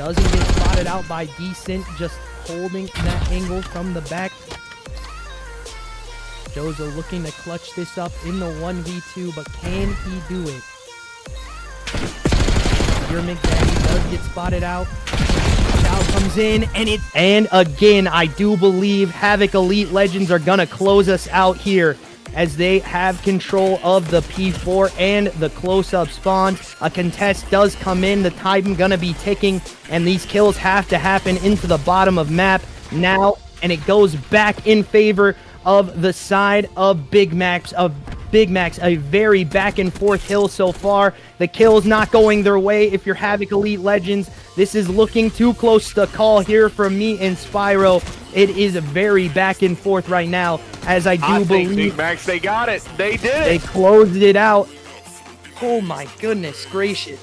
Doesn't get spotted out by Decent, just holding that angle from the back. Jozo looking to clutch this up in the 1v2, but can he do it? Your McDaddy does get spotted out. Chow comes in, and again, I do believe Havoc Elite Legends are gonna close us out here, as they have control of the P4 and the close-up spawn. A contest does come in, the time gonna be ticking, and these kills have to happen into the bottom of map now, and it goes back in favor of the side of Big Max, a very back and forth hill so far. The kill's not going their way if you're Havoc Elite Legends. This is looking too close to call here from me and Spyro. It is very back and forth right now, as I believe Big Max, they got it. They did it. They closed it out. Oh my goodness gracious.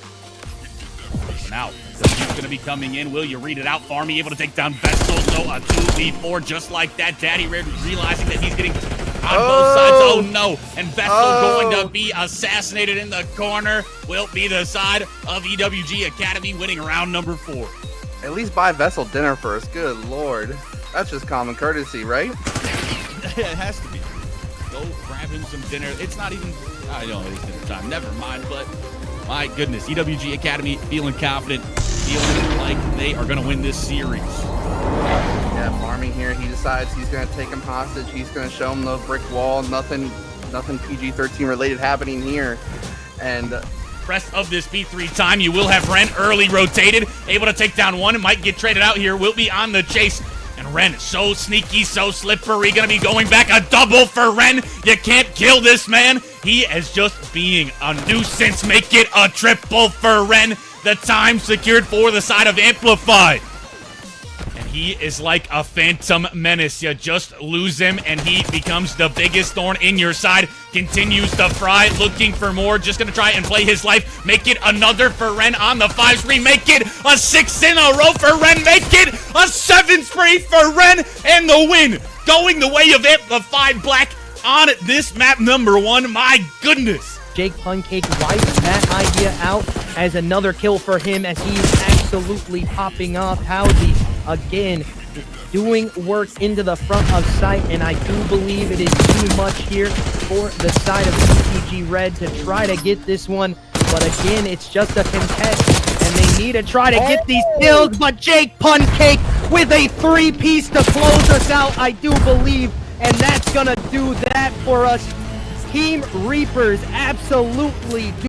Now, he's going to be coming in. Will you read it out? Farmy able to take down Vessel, so a 2v4 just like that. Daddy Red realizing that he's getting on both sides. Oh no, and Vessel going to be assassinated in the corner. Will be the side of EWG Academy winning round number 4. At least buy Vessel dinner first. Good lord. That's just common courtesy, right? It has to be. Go grab him some dinner. It's not even, I don't know, it's dinner time. Never mind, but my goodness, EWG Academy feeling confident, feeling like they are going to win this series. Yeah, Farming here, he decides he's going to take him hostage. He's going to show him the brick wall. Nothing PG-13 related happening here. And rest of this P3 time, you will have Ren early rotated, able to take down one. It might get traded out here. Will be on the chase. And Ren, so sneaky, so slippery, gonna be going back. A double for Ren. You can't kill this man. He is just being a nuisance. Make it a triple for Ren. The time secured for the side of Amplify. And he is like a phantom menace. You just lose him, and he becomes the biggest thorn in your side. Continues to fry, looking for more. Just gonna try and play his life. Make it another for Ren on the 5 spree. Make it a 6 in a row for Ren. Make it a 7 spree for Ren. And the win going the way of Amplified Black on this map number 1. My goodness. Jake Pancake wipes that idea out as another kill for him, as he's absolutely popping off. Howzy again doing work into the front of sight, and I do believe it is too much here for the side of CCG Red to try to get this one. But again, it's just a contest, and they need to try to get these kills. But Jake Pancake with a 3-piece to close us out, I do believe, and that's gonna do that for us. Team Reapers absolutely do.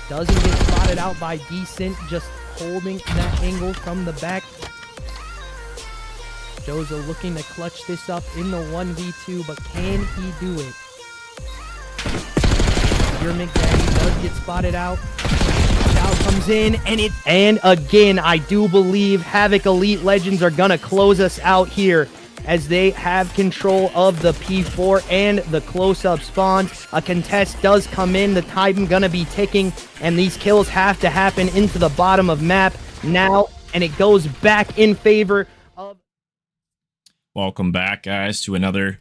Doesn't get spotted out by Decent, just holding that angle from the back. Jozo looking to clutch this up in the 1v2, but can he do it? Your McDaddy does get spotted out. Chow comes in, and again, I do believe Havoc Elite Legends are gonna close us out here, as they have control of the P4 and the close-up spawn. A contest does come in, the time gonna be ticking, and these kills have to happen into the bottom of map now, and it goes back in favor of... Welcome back, guys, to another...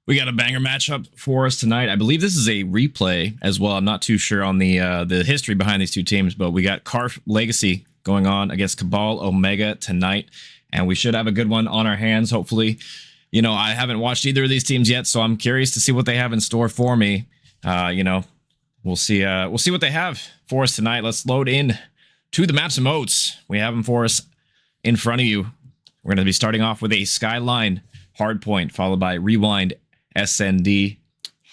We got a banger matchup for us tonight. I believe this is a replay as well. I'm not too sure on the history behind these two teams, but we got Carph Legacy going on against Cabal Omega tonight, and we should have a good one on our hands, hopefully. You know, I haven't watched either of these teams yet, so I'm curious to see what they have in store for me. You know, we'll see what they have for us tonight. Let's load in to the maps and modes. We have them for us in front of you. We're going to be starting off with a Skyline Hardpoint, followed by Rewind SND,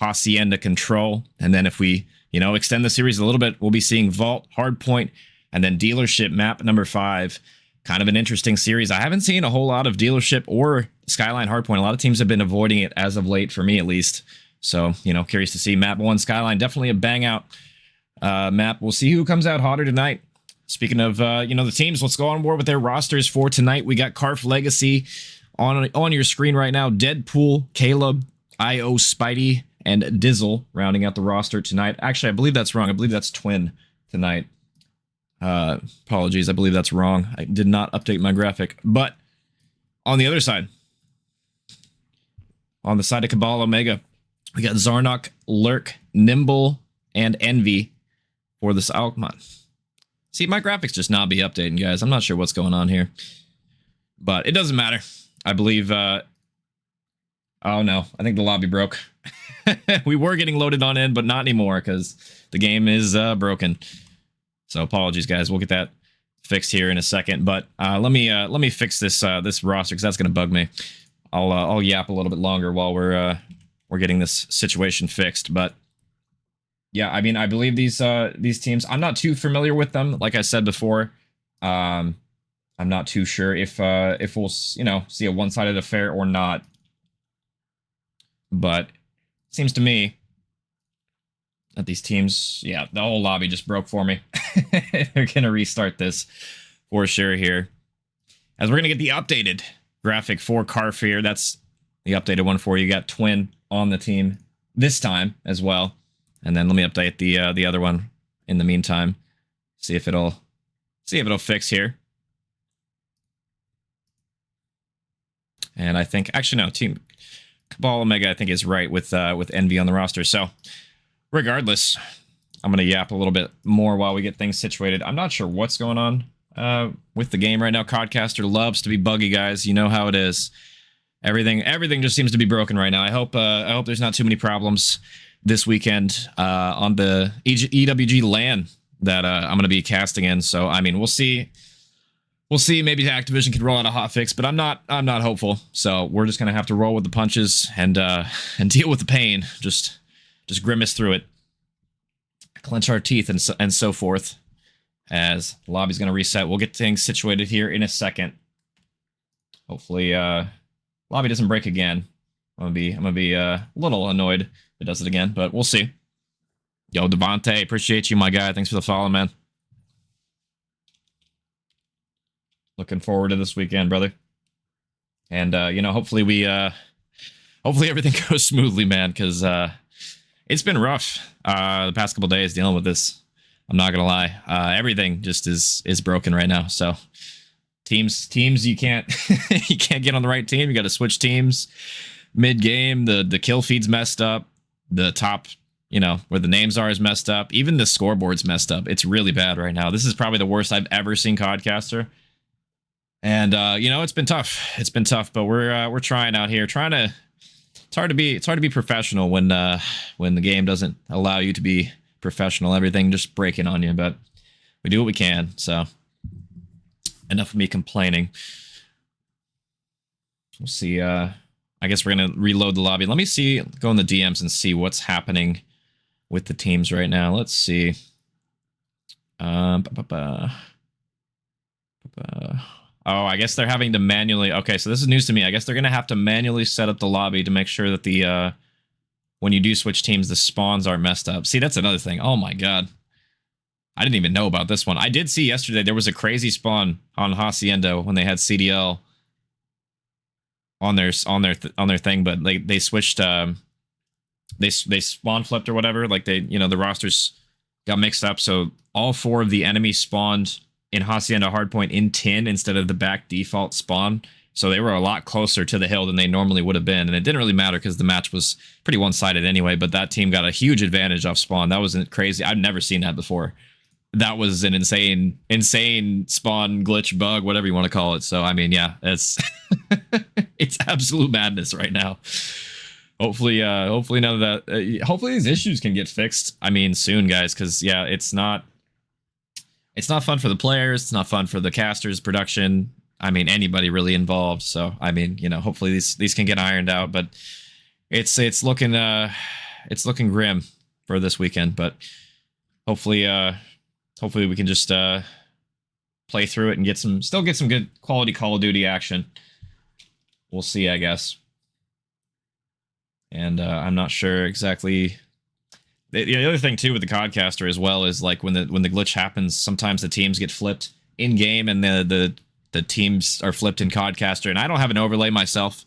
Hacienda Control, and then if we, you know, extend the series a little bit, we'll be seeing Vault, Hardpoint, and then Dealership map number 5. Kind of an interesting series. I haven't seen a whole lot of Dealership or Skyline Hardpoint. A lot of teams have been avoiding it as of late, for me at least. So, you know, curious to see map 1 Skyline. Definitely a bang out map. We'll see who comes out hotter tonight. Speaking of, you know, the teams, let's go on board with their rosters for tonight. We got Carph Legacy on your screen right now. Deadpool, Caleb, IO, Spidey, and Dizzle rounding out the roster tonight. Actually, I believe that's wrong. I believe that's Twin tonight. Apologies, I believe that's wrong. I did not update my graphic. But on the other side, on the side of Cabal Omega, we got Zarnok, Lurk, Nimble, and Envy for this. Oh, come on. See, my graphics just not be updating, guys. I'm not sure what's going on here. But it doesn't matter. I believe... oh, no. I think the lobby broke. We were getting loaded on in, but not anymore because the game is broken. So apologies, guys. We'll get that fixed here in a second. But let me fix this this roster because that's going to bug me. I'll yap a little bit longer while we're getting this situation fixed. But yeah, I mean, I believe these teams. I'm not too familiar with them. Like I said before, I'm not too sure if we'll see a one-sided affair or not. But it seems to me that these teams, yeah, the whole lobby just broke for me. They're gonna restart this for sure here, as we're gonna get the updated graphic for Carph here. That's the updated one for you. You got Twin on the team this time as well. And then let me update the other one in the meantime. See if it'll fix here. And I think actually no, Team Cabal Omega I think is right with Envy on the roster. So regardless, I'm gonna yap a little bit more while we get things situated. I'm not sure what's going on with the game right now. Codcaster loves to be buggy, guys. You know how it is. Everything just seems to be broken right now. I hope there's not too many problems this weekend on the EWG LAN that I'm going to be casting in. So I mean, we'll see. Maybe Activision can roll out a hotfix, but I'm not hopeful. So we're just going to have to roll with the punches and deal with the pain. Just grimace through it, clench our teeth, and so forth. As the lobby's going to reset, we'll get things situated here in a second. Hopefully, lobby doesn't break again. I'm gonna be a little annoyed if it does it again, but we'll see. Yo, Devontae, appreciate you, my guy. Thanks for the follow, man. Looking forward to this weekend, brother. And hopefully hopefully everything goes smoothly, man, because it's been rough the past couple days dealing with this. I'm not gonna lie. Everything just is broken right now. So teams you can't you can't get on the right team. You got to switch teams mid game. The kill feed's messed up. The top, where the names are is messed up. Even the scoreboard's messed up. It's really bad right now. This is probably the worst I've ever seen Codcaster. And it's been tough. It's been tough, but we're trying out here. It's hard to be professional when the game doesn't allow you to be professional. Everything just breaking on you, but we do what we can. So enough of me complaining. We'll see. I guess we're gonna reload the lobby. Let me go in the DMs and see what's happening with the teams right now. Let's see. Oh, I guess they're having to manually. Okay, so this is news to me. I guess they're gonna have to manually set up the lobby to make sure that the when you do switch teams, the spawns aren't messed up. See, that's another thing. Oh my god, I didn't even know about this one. I did see yesterday there was a crazy spawn on Hacienda when they had CDL on their thing, but they switched. They spawn flipped or whatever. Like the rosters got mixed up, so all 4 of the enemies spawned in Hacienda Hardpoint in tin instead of the back default spawn. So they were a lot closer to the hill than they normally would have been. And it didn't really matter because the match was pretty one-sided anyway, but that team got a huge advantage off spawn. That was crazy. I've never seen that before. That was an insane spawn glitch bug, whatever you want to call it. So, I mean, yeah, it's it's absolute madness right now. Hopefully none of that. Hopefully these issues can get fixed. I mean, soon, guys, because yeah, it's not fun for the players. It's not fun for the casters, production. I mean, anybody really involved. So, I mean, hopefully these can get ironed out. But it's looking grim for this weekend. But hopefully we can just play through it and still get some good quality Call of Duty action. We'll see, I guess. And I'm not sure exactly. The other thing too with the Codcaster as well is like when the glitch happens, sometimes the teams get flipped in game and the teams are flipped in Codcaster. And I don't have an overlay myself.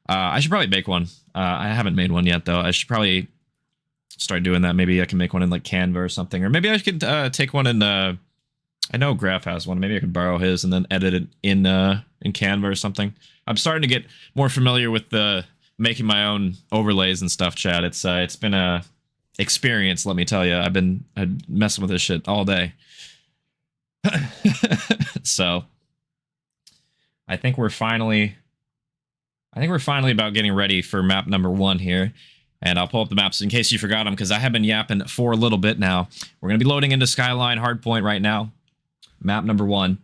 I should probably make one. I haven't made one yet though. I should probably start doing that. Maybe I can make one in like Canva or something, or maybe I could take one in. I know Graph has one. Maybe I could borrow his and then edit it in Canva or something. I'm starting to get more familiar with making my own overlays and stuff, Chad. It's been a experience, let me tell you. I've been messing with this shit all day. So I think we're finally about getting ready for map number 1 here. And I'll pull up the maps in case you forgot them, because I have been yapping for a little bit now. We're going to be loading into Skyline Hardpoint right now. Map number 1.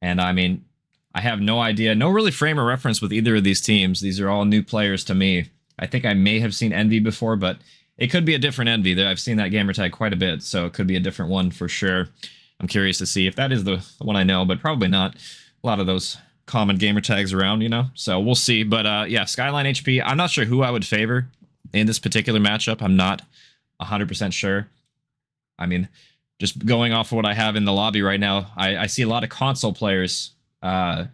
And I mean, I have no idea, no really frame of reference with either of these teams. These are all new players to me. I think I may have seen Envy before, but it could be a different Envy. I've seen that gamertag quite a bit, so it could be a different one for sure. I'm curious to see if that is the one I know, but probably not. A lot of those common gamertags around, you know? So we'll see. But yeah, Skyline HP, I'm not sure who I would favor in this particular matchup. I'm not 100% sure. I mean, just going off of what I have in the lobby right now, I see a lot of console players on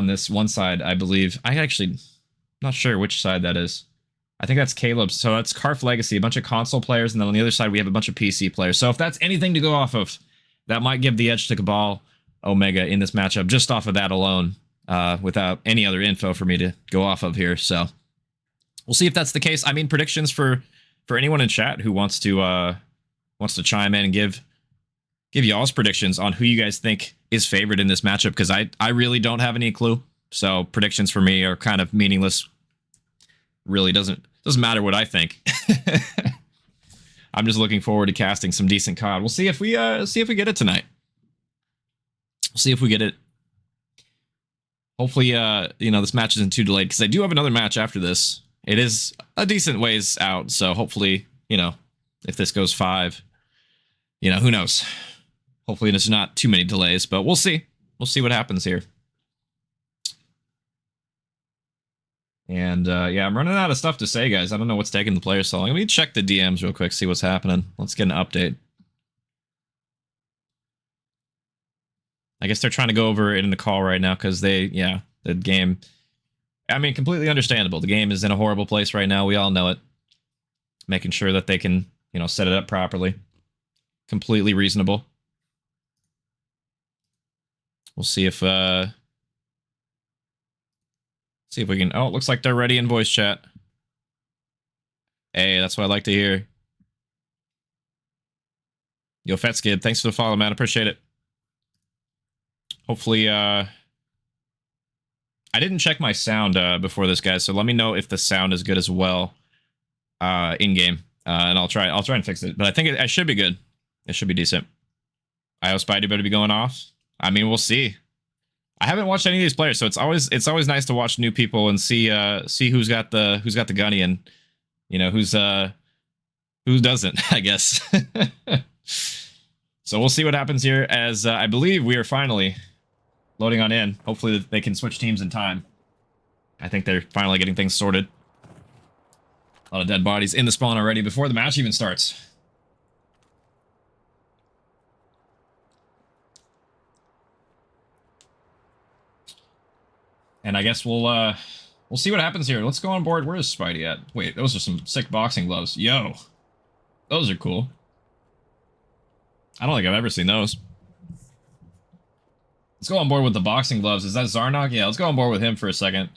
this one side, I believe. I actually not sure which side that is. I think that's Caleb's. So that's Carph Legacy, a bunch of console players, and then on the other side we have a bunch of PC players. So if that's anything to go off of, that might give the edge to Cabal Omega in this matchup, just off of that alone, without any other info for me to go off of here. So we'll see if that's the case. I mean, predictions for anyone in chat who wants to chime in and give y'all's predictions on who you guys think is favored in this matchup, because I really don't have any clue. So predictions for me are kind of meaningless. Really doesn't matter what I think. I'm just looking forward to casting some decent COD. We'll see if we get it tonight. We'll see if we get it. Hopefully, you know, this match isn't too delayed, because I do have another match after this. It is a decent ways out, so hopefully, you know, if this goes 5, you know, who knows? Hopefully there's not too many delays, but we'll see. We'll see what happens here. And yeah, I'm running out of stuff to say, guys. I don't know what's taking the players so long. Let me check the DMs real quick, see what's happening. Let's get an update. I guess they're trying to go over it in the call right now because the game, I mean, completely understandable. The game is in a horrible place right now. We all know it. Making sure that they can, you know, set it up properly. Completely reasonable. We'll see if we can... Oh, it looks like they're ready in voice chat. Hey, that's what I like to hear. Yo, Fetskid, thanks for the follow, man. Appreciate it. Hopefully, I didn't check my sound before this, guys, so let me know if the sound is good as well in-game. And I'll try and fix it. But I think it should be good. It should be decent. IO Spidey better be going off. I mean, we'll see. I haven't watched any of these players, so it's always nice to watch new people and see who's got the gunny and, you know, who doesn't, I guess. So we'll see what happens here, as I believe we are finally loading on in. Hopefully they can switch teams in time. I think they're finally getting things sorted. A lot of dead bodies in the spawn already before the match even starts. And I guess we'll see what happens here. Let's go on board. Where is Spidey at? Wait, those are some sick boxing gloves. Yo, those are cool. I don't think I've ever seen those. Let's go on board with the boxing gloves. Is that Zarnok? Yeah, let's go on board with him for a second.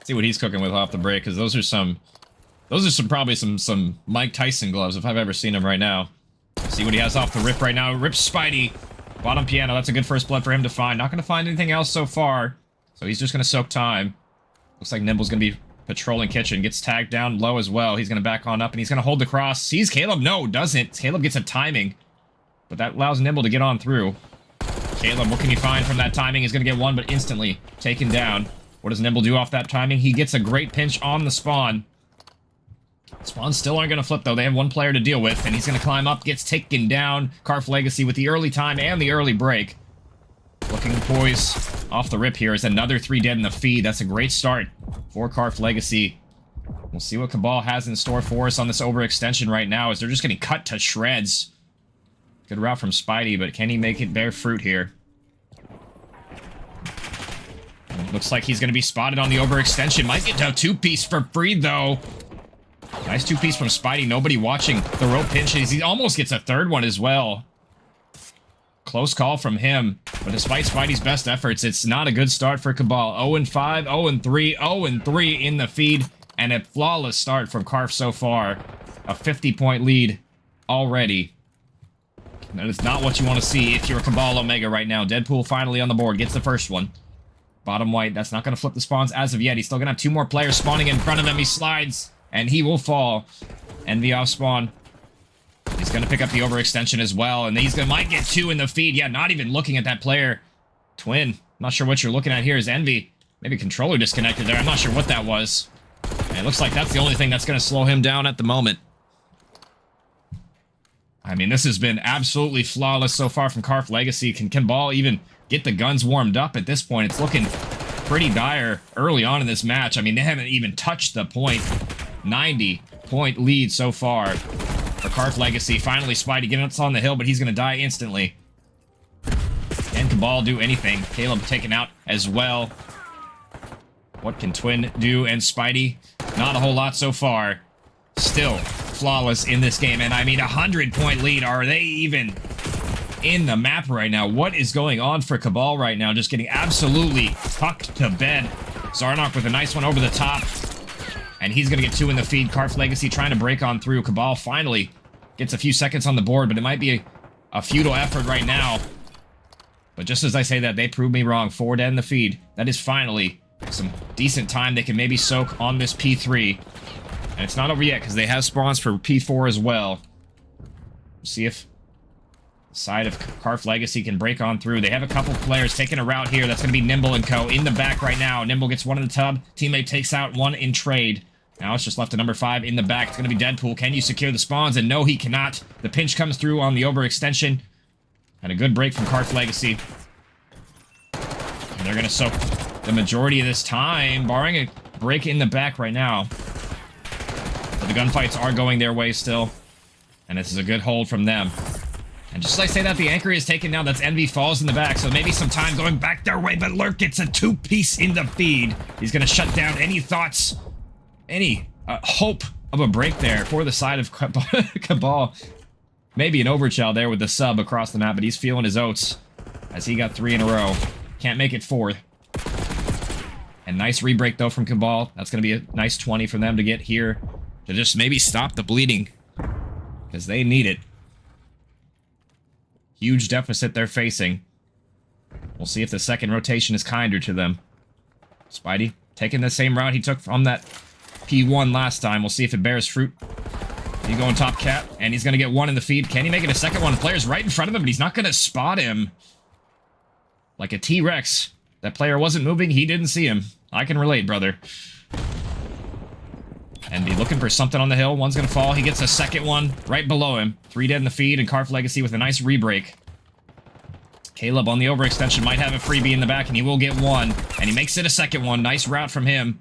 See what he's cooking with off the break, because those are probably some Mike Tyson gloves if I've ever seen them right now. See what he has off the rip right now. Rips Spidey. Bottom piano. That's a good first blood for him to find. Not going to find anything else so far. So he's just going to soak time. Looks like Nimble's going to be patrolling kitchen. Gets tagged down low as well. He's going to back on up, and he's going to hold the cross. Sees Caleb. No, doesn't. Caleb gets a timing. But that allows Nimble to get on through. Caleb, what can you find from that timing? He's going to get one, but instantly taken down. What does Nimble do off that timing? He gets a great pinch on the spawn. Spawns still aren't going to flip, though. They have one player to deal with, and he's going to climb up. Gets taken down. Carph Legacy with the early time and the early break. Looking poised off the rip here is another 3 dead in the feed. That's a great start for Carph Legacy. We'll see what Cabal has in store for us on this overextension right now, as they're just getting cut to shreds. Good route from Spidey, but can he make it bear fruit here? Looks like he's going to be spotted on the overextension. Might get a 2-piece for free, though. Nice 2-piece from Spidey. Nobody watching the rope pinches. He almost gets a 3rd one as well. Close call from him, but despite Spidey's best efforts, it's not a good start for Cabal. 0-5, 0-3, 0-3 in the feed, and a flawless start from Carph so far. a 50-point lead already. That is not what you want to see if you're Cabal Omega right now. Deadpool finally on the board, gets the first one. Bottom white, that's not going to flip the spawns as of yet. He's still going to have 2 more players spawning in front of him. He slides, and he will fall. Envy off spawn. He's going to pick up the overextension as well, and he's might get 2 in the feed. Yeah, not even looking at that player. Twin, not sure what you're looking at here is Envy. Maybe controller disconnected there. I'm not sure what that was. And it looks like that's the only thing that's going to slow him down at the moment. I mean, this has been absolutely flawless so far from Carph Legacy. Can Cabal even get the guns warmed up at this point? It's looking pretty dire early on in this match. I mean, they haven't even touched the point. 90-point lead so far for Carph Legacy. Finally, Spidey getting us on the hill, but he's going to die instantly. Can Cabal do anything? Caleb taken out as well. What can Twin do? And Spidey, not a whole lot so far. Still flawless in this game. And I mean, 100-point lead. Are they even in the map right now? What is going on for Cabal right now? Just getting absolutely tucked to bed. Zarnok with a nice one over the top. And he's going to get 2 in the feed. Carph Legacy trying to break on through. Cabal finally gets a few seconds on the board, but it might be a futile effort right now. But just as I say that, they proved me wrong. 4 dead in the feed. That is finally some decent time they can maybe soak on this P3. And it's not over yet, because they have spawns for P4 as well. We'll see if the side of Carph Legacy can break on through. They have a couple players taking a route here. That's going to be Nimble and Co. in the back right now. Nimble gets 1 in the tub. Teammate takes out 1 in trade. Now it's just left to number 5 in the back. It's going to be Deadpool. Can you secure the spawns? And no, he cannot. The pinch comes through on the overextension. And a good break from Carph Legacy. And they're going to soak the majority of this time, barring a break in the back right now. But the gunfights are going their way still. And this is a good hold from them. And just as I say that, the anchor is taken now. That's Envy falls in the back, so maybe some time going back their way. But Lurk gets a 2-piece in the feed. He's going to shut down any thoughts, any hope of a break there for the side of Cabal. Maybe an overchill there with the sub across the map, but he's feeling his oats as he got 3 in a row. Can't make it 4th. And nice rebreak, though, from Cabal. That's going to be a nice 20 for them to get here to just maybe stop the bleeding, because they need it. Huge deficit they're facing. We'll see if the second rotation is kinder to them. Spidey taking the same route he took from that P1 last time. We'll see if it bears fruit. He's going top cap, and he's going to get 1 in the feed. Can he make it a second one? The player's right in front of him, but he's not going to spot him. Like a T-Rex. That player wasn't moving. He didn't see him. I can relate, brother. And be looking for something on the hill. 1's going to fall. He gets a second one right below him. 3 dead in the feed, and Carph Legacy with a nice rebreak. Caleb on the overextension might have a freebie in the back, and he will get 1. And he makes it a second one. Nice route from him.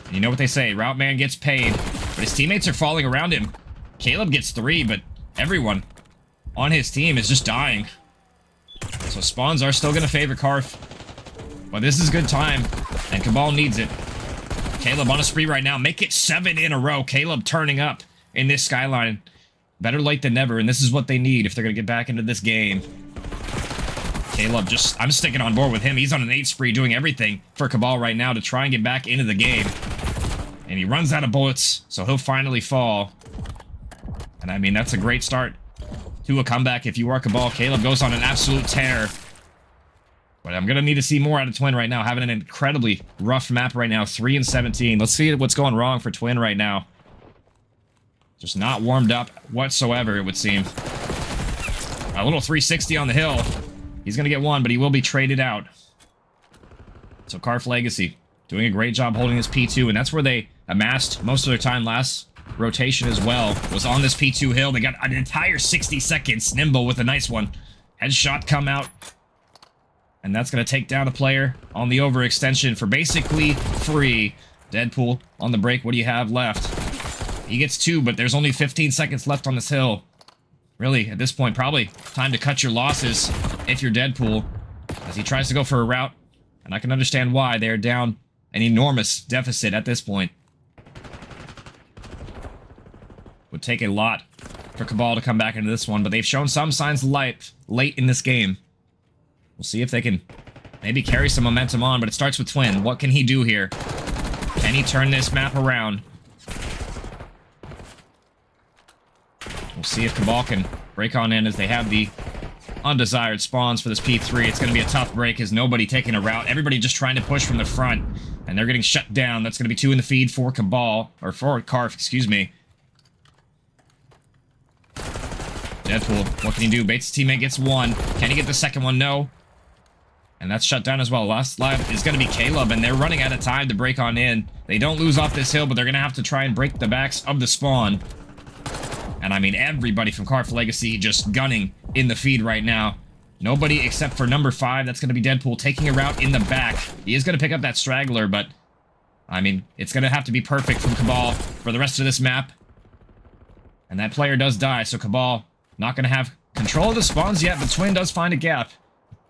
And you know what they say. Route man gets paid. But his teammates are falling around him. Caleb gets 3, but everyone on his team is just dying. So spawns are still going to favor Carph. But this is good time, and Cabal needs it. Caleb on a spree right now. Make it 7 in a row. Caleb turning up in this skyline. Better late than never, and this is what they need if they're going to get back into this game. Caleb just... I'm sticking on board with him. He's on an 8 spree doing everything for Cabal right now to try and get back into the game. And he runs out of bullets, so he'll finally fall. And I mean, that's a great start to a comeback if you are Cabal. Caleb goes on an absolute tear. But I'm going to need to see more out of Twin right now. Having an incredibly rough map right now. 3 and 17. Let's see what's going wrong for Twin right now. Just not warmed up whatsoever, it would seem. A little 360 on the hill. He's going to get 1, but he will be traded out. So Carph Legacy doing a great job holding this P2, and that's where they amassed most of their time last rotation as well. Was on this P2 hill. They got an entire 60 seconds. Nimble with a nice one. Headshot come out. And that's going to take down a player on the overextension for basically free. Deadpool on the break. What do you have left? He gets 2, but there's only 15 seconds left on this hill. Really, at this point, probably time to cut your losses if you're Deadpool, as he tries to go for a route. And I can understand why. They're down an enormous deficit at this point. Would take a lot for Cabal to come back into this one, but they've shown some signs of life late in this game. We'll see if they can maybe carry some momentum on, but it starts with Twin. What can he do here? Can he turn this map around? see if Cabal can break on in as they have the undesired spawns for this P3. It's going to be a tough break as nobody taking a route. Everybody just trying to push from the front, and they're getting shut down. That's going to be 2 in the feed for Cabal, or for Carph, excuse me. Deadpool, what can he do? Bates' teammate gets 1. Can he get the second one? No. And that's shut down as well. Last live is going to be Caleb, and they're running out of time to break on in. They don't lose off this hill, but they're going to have to try and break the backs of the spawn. And I mean, everybody from Carph Legacy just gunning in the feed right now. Nobody except for number 5. That's going to be Deadpool taking a route in the back. He is going to pick up that straggler, but I mean, it's going to have to be perfect from Cabal for the rest of this map. And that player does die, so Cabal not going to have control of the spawns yet, but Twin does find a gap.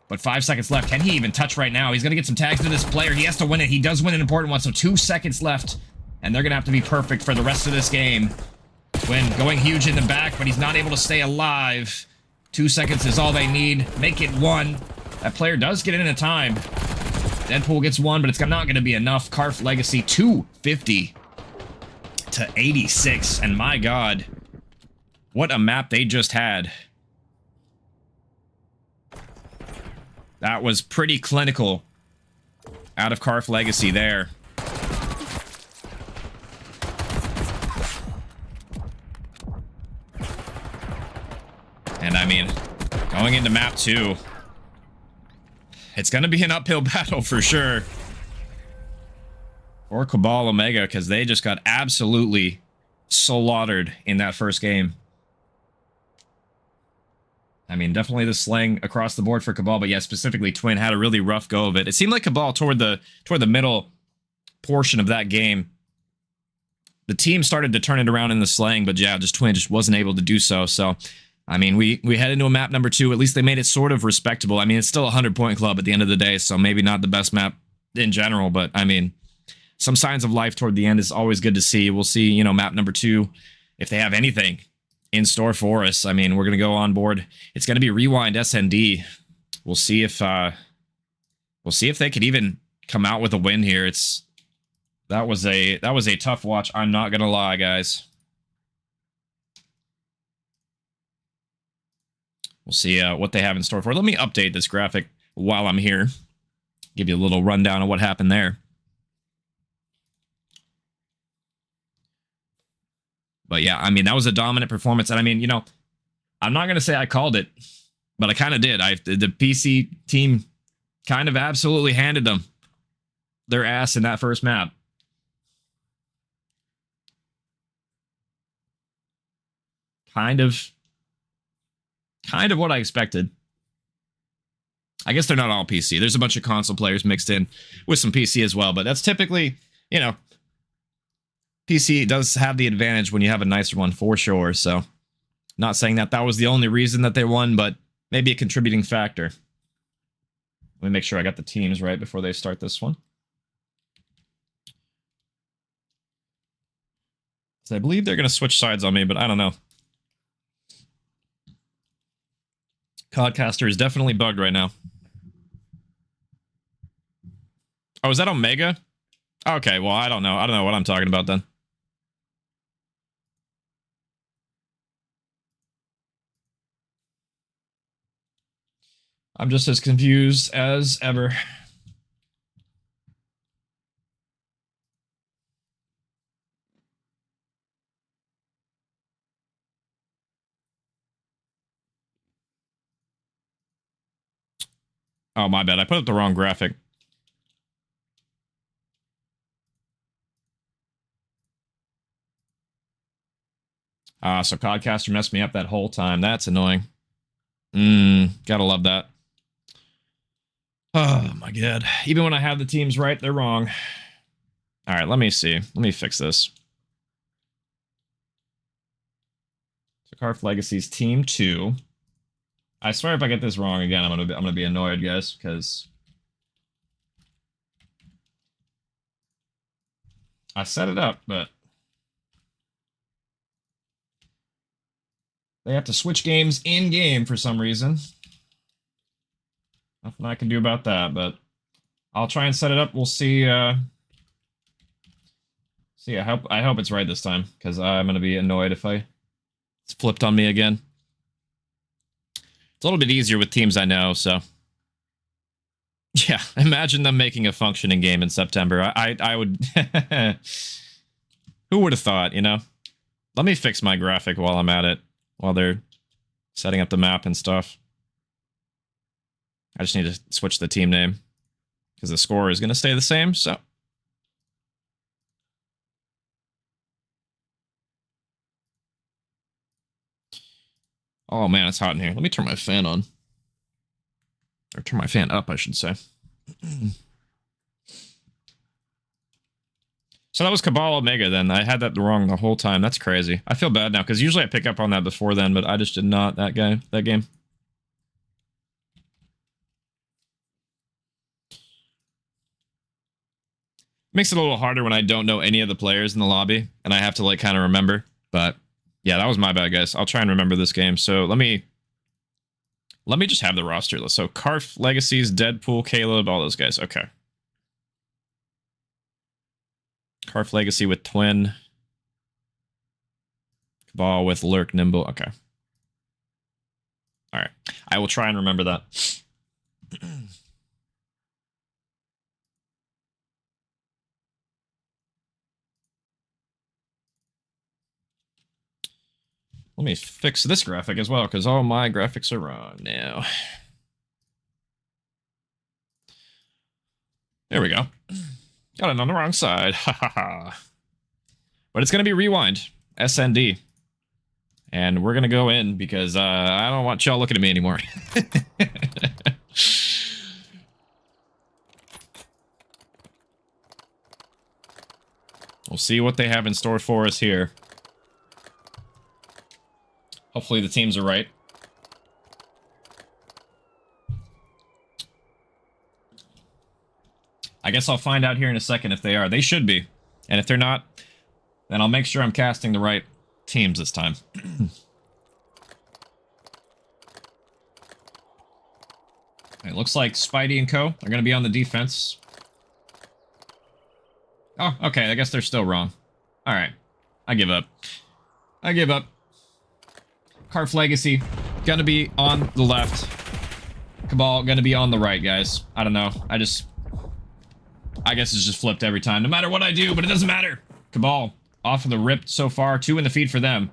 But 5 seconds left. Can he even touch right now? He's going to get some tags to this player. He has to win it. He does win an important one, so 2 seconds left. And they're going to have to be perfect for the rest of this game. Twin going huge in the back, but he's not able to stay alive. 2 seconds is all they need. Make it 1. That player does get in a time. Deadpool gets 1, but it's not going to be enough. Carph Legacy 250 to 86. And my god, what a map they just had. That was pretty clinical out of Carph Legacy there. And I mean, going into map 2, it's going to be an uphill battle for sure for Cabal Omega, because they just got absolutely slaughtered in that first game. I mean, definitely the slaying across the board for Cabal, but yeah, specifically Twin had a really rough go of it. It seemed like Cabal toward the middle portion of that game, the team started to turn it around in the slaying, but yeah, just Twin just wasn't able to do so. So, I mean, we head into a map number 2. At least they made it sort of respectable. I mean, it's still a 100-point club at the end of the day, so maybe not the best map in general, but I mean, some signs of life toward the end is always good to see. We'll see, you know, map number 2, if they have anything in store for us. I mean, we're going to go on board. It's going to be Rewind SND. We'll see if they could even come out with a win here. That was a tough watch. I'm not going to lie, guys. We'll see what they have in store for. Let me update this graphic while I'm here. Give you a little rundown of what happened there. But yeah, I mean, that was a dominant performance. And I mean, you know, I'm not going to say I called it, but I kind of did. The PC team kind of absolutely handed them their ass in that first map. Kind of what I expected. I guess they're not all PC. There's a bunch of console players mixed in with some PC as well, but that's typically, you know, PC does have the advantage when you have a nicer one for sure. So, not saying that was the only reason that they won, but maybe a contributing factor. Let me make sure I got the teams right before they start this one. So I believe they're going to switch sides on me, but I don't know. Codcaster is definitely bugged right now. Oh, is that Omega? Okay, well, I don't know. I don't know what I'm talking about then. I'm just as confused as ever. Oh, my bad. I put up the wrong graphic. So Codcaster messed me up that whole time. That's annoying. Gotta love that. Oh, my God. Even when I have the teams right, they're wrong. All right, let me see. Let me fix this. So Carph Legacy's Team 2. I swear if I get this wrong again, I'm gonna be annoyed, guys, because I set it up, but they have to switch games in-game for some reason. Nothing I can do about that, but I'll try and set it up. We'll see. See, I hope it's right this time, because I'm gonna be annoyed if I It's flipped on me again. It's a little bit easier with teams I know, so. Yeah, imagine them making a functioning game in September. I would... Who would have thought, you know? Let me fix my graphic while I'm at it. While they're setting up the map and stuff. I just need to switch the team name. Because the score is going to stay the same, so... Oh man, it's hot in here. Let me turn my fan on. Or turn my fan up, I should say. So that was Cabal Omega then. I had that wrong the whole time. That's crazy. I feel bad now, because usually I pick up on that before then, but I just did not that game. Makes it a little harder when I don't know any of the players in the lobby, and I have to like kind of remember. But yeah, that was my bad, guys. I'll try and remember this game. So let me just have the roster list. So Carph, Legacies, Deadpool, Caleb, all those guys. Okay. Carph Legacy with Twin. Cabal with Lurk, Nimble. Okay. All right. I will try and remember that. Let me fix this graphic as well, because all my graphics are wrong now. There we go. Got it on the wrong side. Ha ha ha. But it's going to be Rewind. SND. And we're going to go in because I don't want y'all looking at me anymore. We'll see what they have in store for us here. Hopefully the teams are right. I guess I'll find out here in a second if they are. They should be. And if they're not, then I'll make sure I'm casting the right teams this time. It looks like Spidey and Co. are going to be on the defense. Oh, okay. I guess they're still wrong. All right. I give up. I give up. Carph Legacy, gonna be on the left. Cabal, gonna be on the right, guys. I don't know. I guess it's just flipped every time, no matter what I do, but it doesn't matter. Cabal, off of the rip so far. 2 in the feed for them.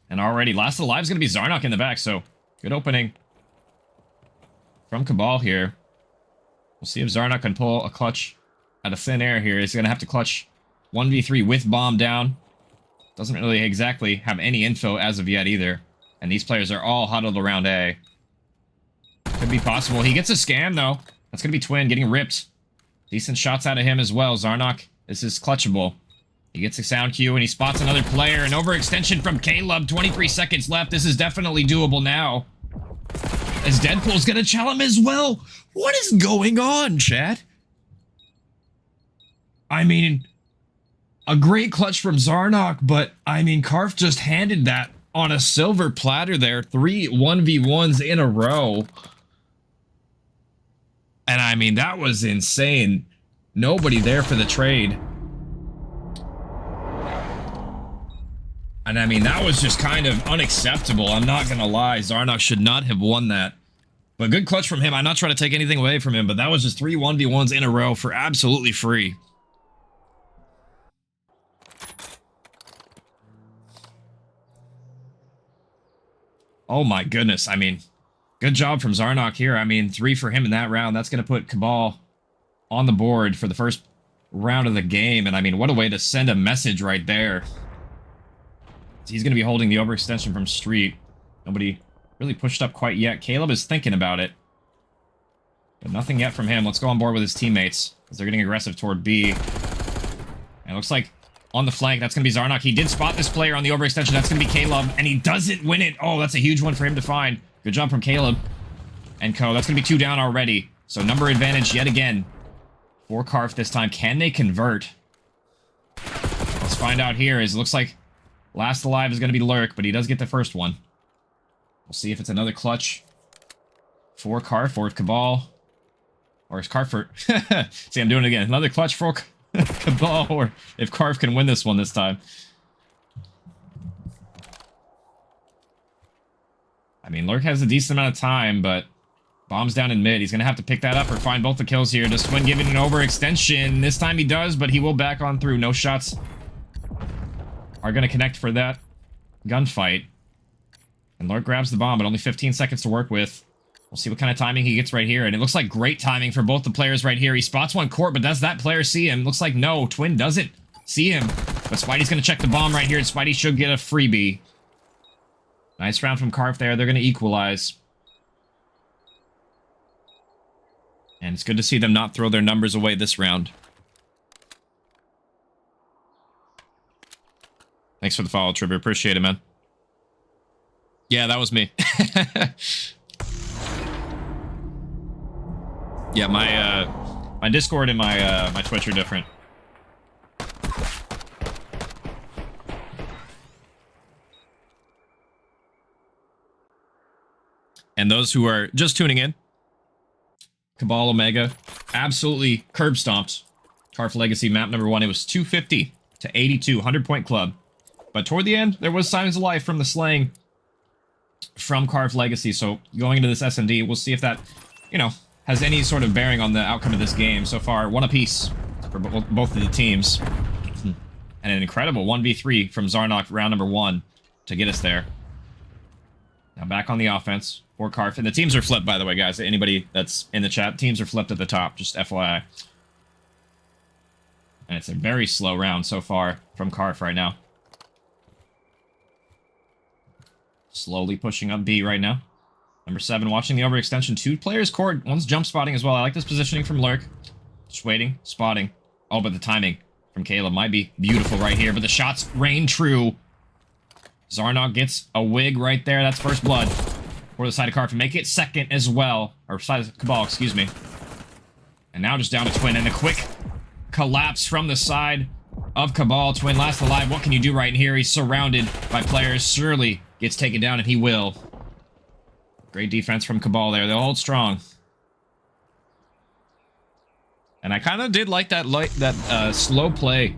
And already, last of the live is gonna be Zarnok in the back, so good opening from Cabal here. We'll see if Zarnok can pull a clutch out of thin air here. He's gonna have to clutch 1v3 with bomb down. Doesn't really exactly have any info as of yet either. And these players are all huddled around A. Could be possible. He gets a scam, though. That's going to be Twin getting ripped. Decent shots out of him as well. Zarnok, this is clutchable. He gets a sound cue, and he spots another player. An overextension from Caleb. 23 seconds left. This is definitely doable now. As Deadpool's going to chow him as well. What is going on, chat? I mean... a great clutch from Zarnok, but, I mean, Carph just handed that on a silver platter there. 3 1v1s in a row. And, I mean, that was insane. Nobody there for the trade. And, I mean, that was just kind of unacceptable. I'm not going to lie. Zarnok should not have won that. But good clutch from him. I'm not trying to take anything away from him, but that was just 3 1v1s in a row for absolutely free. Oh my goodness, I mean, good job from Zarnok here. I mean, 3 for him in that round. That's going to put Cabal on the board for the first round of the game. And I mean, what a way to send a message right there. He's going to be holding the overextension from Street. Nobody really pushed up quite yet. Caleb is thinking about it. But nothing yet from him. Let's go on board with his teammates, because they're getting aggressive toward B. And it looks like on the flank, that's going to be Zarnok. He did spot this player on the overextension. That's going to be Caleb, and he doesn't win it. Oh, that's a huge one for him to find. Good job from Caleb and Co. That's going to be 2 down already. So number advantage yet again for Carph this time. Can they convert? Let's find out here. It looks like last alive is going to be Lurk, but he does get the first one. We'll see if it's another clutch for Carph or if Cabal, or is Carph for... See, I'm doing it again. Another clutch for Cabal, or if Carph can win this one this time. I mean, Lurk has a decent amount of time, but bomb's down in mid. He's going to have to pick that up or find both the kills here. Does Twin give it an overextension? This time he does, but he will back on through. No shots are going to connect for that gunfight. And Lurk grabs the bomb, but only 15 seconds to work with. We'll see what kind of timing he gets right here. And it looks like great timing for both the players right here. He spots one court, but does that player see him? Looks like no. Twin doesn't see him. But Spidey's going to check the bomb right here, and Spidey should get a freebie. Nice round from Carph there. They're going to equalize. And it's good to see them not throw their numbers away this round. Thanks for the follow, Trivia. Appreciate it, man. Yeah, that was me. Yeah, my Discord and my Twitch are different. And those who are just tuning in, Cabal Omega absolutely curb stomped Carph Legacy map number 1. It was 250 to 82, 100-point club. But toward the end, there was signs of life from the slaying from Carph Legacy. So going into this SMD, we'll see if that, you know, has any sort of bearing on the outcome of this game. So far, 1 apiece for both of the teams. And an incredible 1v3 from Zarnok round number 1 to get us there. Now back on the offense for Carph. And the teams are flipped, by the way, guys. Anybody that's in the chat, teams are flipped at the top, just FYI. And it's a very slow round so far from Carph right now. Slowly pushing up B right now. Number 7 watching the overextension. 2 players court. One's jump spotting as well. I like this positioning from Lurk. Just waiting, spotting. Oh, but the timing from Caleb might be beautiful right here. But the shots rain true. Zarnok gets a wig right there. That's first blood for the side of Carph. And make it second as well. Or side of Cabal, excuse me. And now just down to Twin. And a quick collapse from the side of Cabal. Twin last alive. What can you do right here? He's surrounded by players. Surely gets taken down, and he will. Great defense from Cabal there. They'll hold strong. And I kind of did like that slow play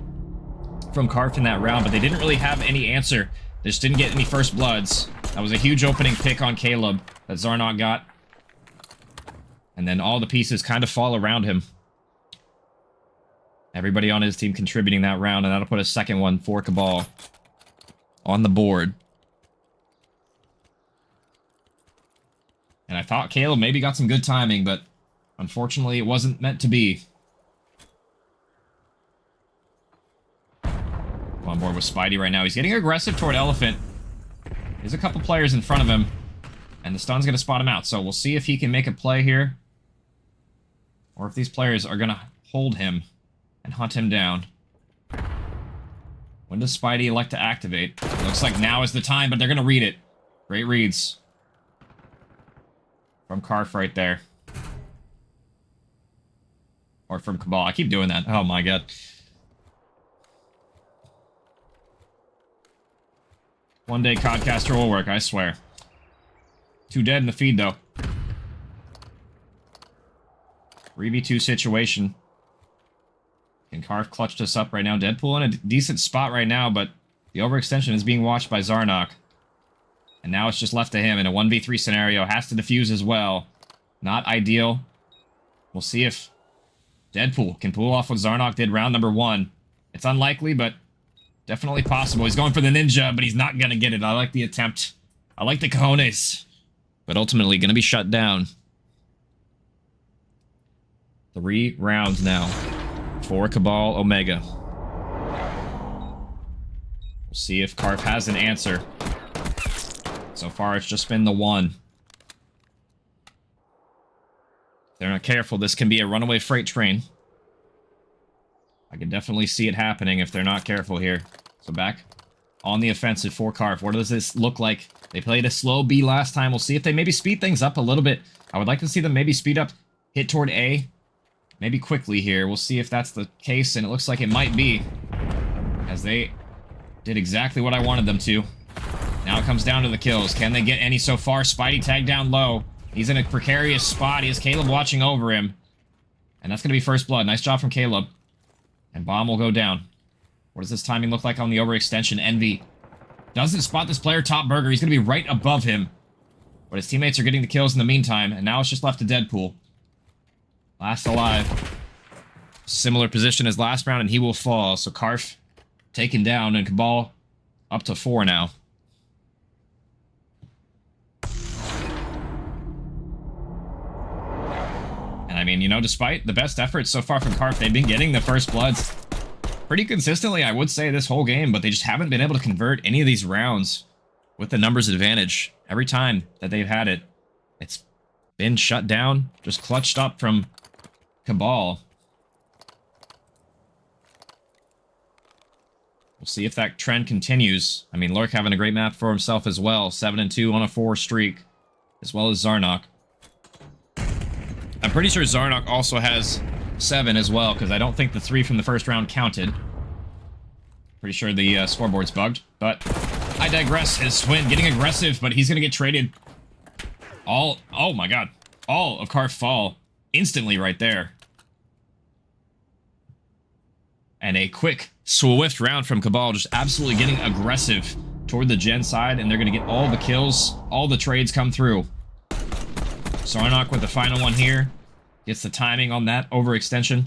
from Carph in that round, but they didn't really have any answer. They just didn't get any first bloods. That was a huge opening pick on Caleb that Zarnok got. And then all the pieces kind of fall around him. Everybody on his team contributing that round, and that'll put a second one for Cabal on the board. And I thought Caleb maybe got some good timing, but unfortunately it wasn't meant to be. On board with Spidey right now. He's getting aggressive toward Elephant. There's a couple players in front of him, and the stun's going to spot him out. So we'll see if he can make a play here, or if these players are going to hold him and hunt him down. When does Spidey like to activate? It looks like now is the time, but they're going to read it. Great reads from Carph right there. Or from Cabal. I keep doing that. Oh my god. One day Codcaster will work, I swear. 2 dead in the feed, though. 3v2 situation. And Carph clutched us up right now. Deadpool in a decent spot right now, but the overextension is being watched by Zarnok. And now it's just left to him in a 1v3 scenario. Has to defuse as well. Not ideal. We'll see if Deadpool can pull off what Zarnok did round number 1. It's unlikely, but definitely possible. He's going for the ninja, but he's not going to get it. I like the attempt. I like the cojones. But ultimately going to be shut down. 3 rounds now for Cabal Omega. We'll see if Carph has an answer. So far, it's just been the 1. If they're not careful, this can be a runaway freight train. I can definitely see it happening if they're not careful here. So back on the offensive for Carph. What does this look like? They played a slow B last time. We'll see if they maybe speed things up a little bit. I would like to see them maybe speed up, hit toward A. Maybe quickly here. We'll see if that's the case, and it looks like it might be. As they did exactly what I wanted them to. Now it comes down to the kills. Can they get any so far? Spidey tagged down low. He's in a precarious spot. He has Caleb watching over him. And that's going to be first blood. Nice job from Caleb. And bomb will go down. What does this timing look like on the overextension? Envy doesn't spot this player, Top Burger. He's going to be right above him. But his teammates are getting the kills in the meantime, and now it's just left to Deadpool. Last alive. Similar position as last round, and he will fall. So Carph taken down, and Cabal up to 4 now. And I mean, you know, despite the best efforts so far from Carph, they've been getting the first bloods pretty consistently, I would say, this whole game, but they just haven't been able to convert any of these rounds with the numbers advantage. Every time that they've had it, it's been shut down, just clutched up from Cabal. We'll see if that trend continues. I mean, Lurk having a great map for himself as well. 7-2 on a 4 streak, as well as Zarnok. I'm pretty sure Zarnok also has 7 as well, because I don't think the 3 from the first round counted. Pretty sure the scoreboard's bugged, but I digress. His Swin getting aggressive, but he's going to get traded. Oh my god. All of Carph fall instantly right there. And a quick, swift round from Cabal, just absolutely getting aggressive toward the Gen side, and they're going to get all the kills, all the trades come through. Zarnok with the final one here. Gets the timing on that overextension.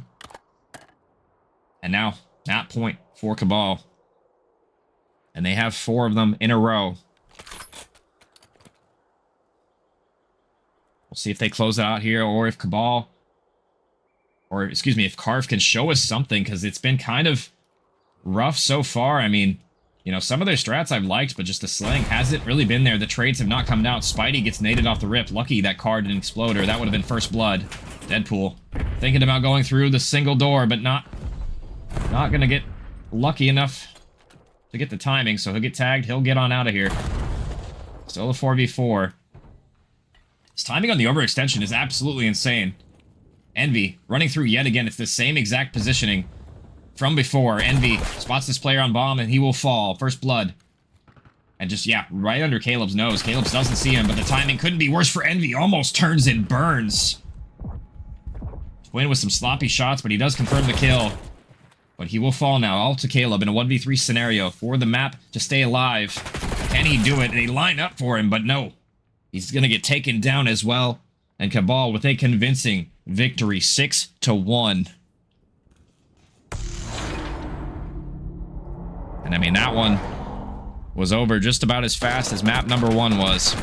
And now, that point for Cabal. And they have 4 of them in a row. We'll see if they close it out here, or if Cabal... Or, excuse me, if Carph can show us something, because it's been kind of rough so far. I mean, you know, some of their strats I've liked, but just the slaying hasn't really been there. The trades have not come out. Spidey gets naded off the rip. Lucky that car didn't explode, or that would have been first blood. Deadpool thinking about going through the single door, but not gonna get lucky enough to get the timing, so he'll get tagged. He'll get on out of here. Still a 4v4. His timing on the overextension is absolutely insane. Envy running through yet again. It's the same exact positioning from before. Envy spots this player on bomb, and he will fall. First blood. And just, yeah, right under Caleb's nose. Caleb doesn't see him, but the timing couldn't be worse for Envy. Almost turns and burns. Twin with some sloppy shots, but he does confirm the kill. But he will fall now. All to Caleb in a 1v3 scenario for the map to stay alive. Can he do it? And they line up for him, but no. He's going to get taken down as well. And Cabal with a convincing victory, 6-1. And I mean, that one was over just about as fast as map number 1 was.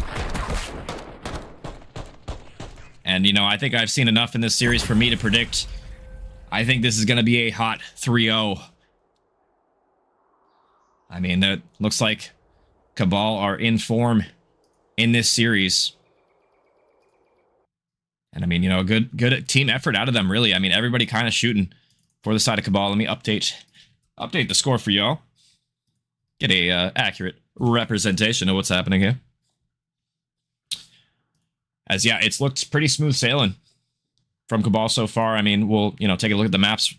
And, you know, I think I've seen enough in this series for me to predict. I think this is going to be a hot 3-0. I mean, that looks like Cabal are in form in this series. And I mean, you know, a good team effort out of them, really. I mean, everybody kind of shooting for the side of Cabal. Let me update the score for y'all. Get a accurate representation of what's happening here. As, yeah, it's looked pretty smooth sailing from Cabal so far. I mean, we'll, you know, take a look at the maps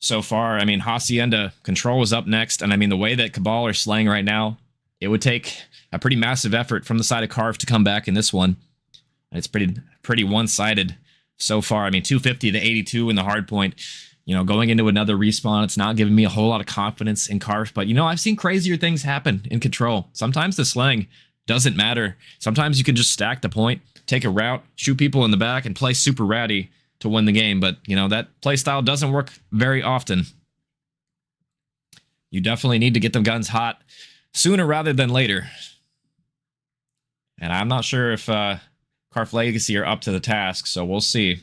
so far. I mean, Hacienda Control is up next. And I mean, the way that Cabal are slaying right now, it would take a pretty massive effort from the side of Carph to come back in this one. It's pretty one-sided so far. I mean, 250 to 82 in the hard point. You know, going into another respawn, it's not giving me a whole lot of confidence in Carph. But, you know, I've seen crazier things happen in Control. Sometimes the slaying doesn't matter. Sometimes you can just stack the point, take a route, shoot people in the back, and play super ratty to win the game. But, you know, that play style doesn't work very often. You definitely need to get them guns hot sooner rather than later. And I'm not sure if Carph Legacy are up to the task, so we'll see.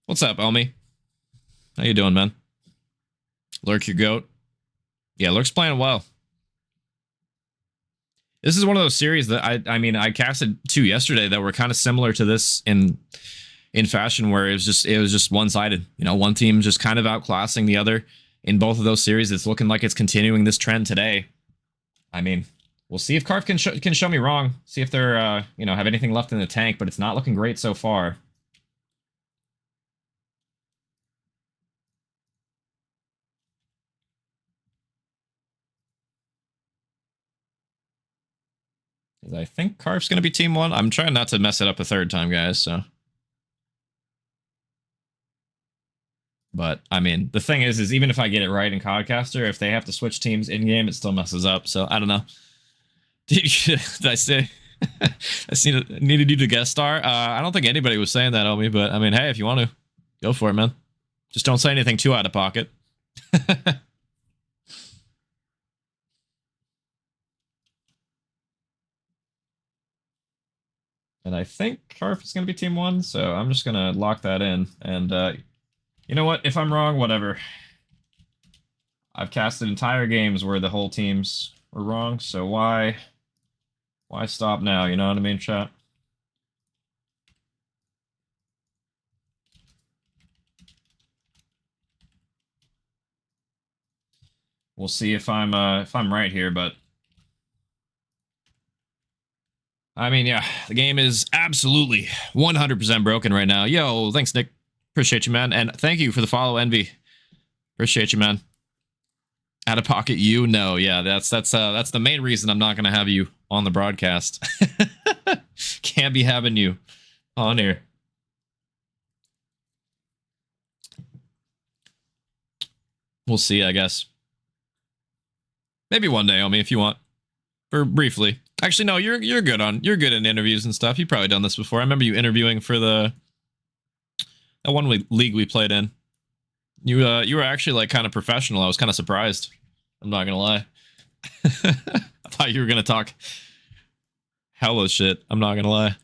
What's up, Omi? How you doing, man? Lurk your goat. Yeah, Lurk's playing well. This is one of those series that I mean, I casted 2 yesterday that were kind of similar to this in fashion, where it was just one-sided. You know, one team just kind of outclassing the other in both of those series. It's looking like it's continuing this trend today. I mean, we'll see if Carph can show me wrong. See if they're, you know, have anything left in the tank, but it's not looking great so far. I think Carph's going to be team 1. I'm trying not to mess it up a third time, guys, so. But, I mean, the thing is even if I get it right in Codcaster, if they have to switch teams in-game, it still messes up, so I don't know. Did I say? I needed you to guest star. I don't think anybody was saying that on me, but I mean, hey, if you want to, go for it, man. Just don't say anything too out of pocket. And I think Carph is going to be team 1, so I'm just going to lock that in. And you know what? If I'm wrong, whatever. I've casted entire games where the whole teams were wrong, so why stop now? You know what I mean, chat? We'll see if I'm right here, but I mean, yeah, the game is absolutely 100% broken right now. Yo, thanks, Nick. Appreciate you, man, and thank you for the follow, Envy. Appreciate you, man. Out of pocket, you know, yeah, that's the main reason I'm not gonna have you on the broadcast. Can't be having you on here. We'll see, I guess. Maybe one day, Omi, if you want, or briefly. Actually, no, you're good in interviews and stuff. You've probably done this before. I remember you interviewing for that one league we played in. You were actually like kind of professional. I was kind of surprised. I'm not gonna lie. I thought you were gonna talk hella shit. I'm not gonna lie.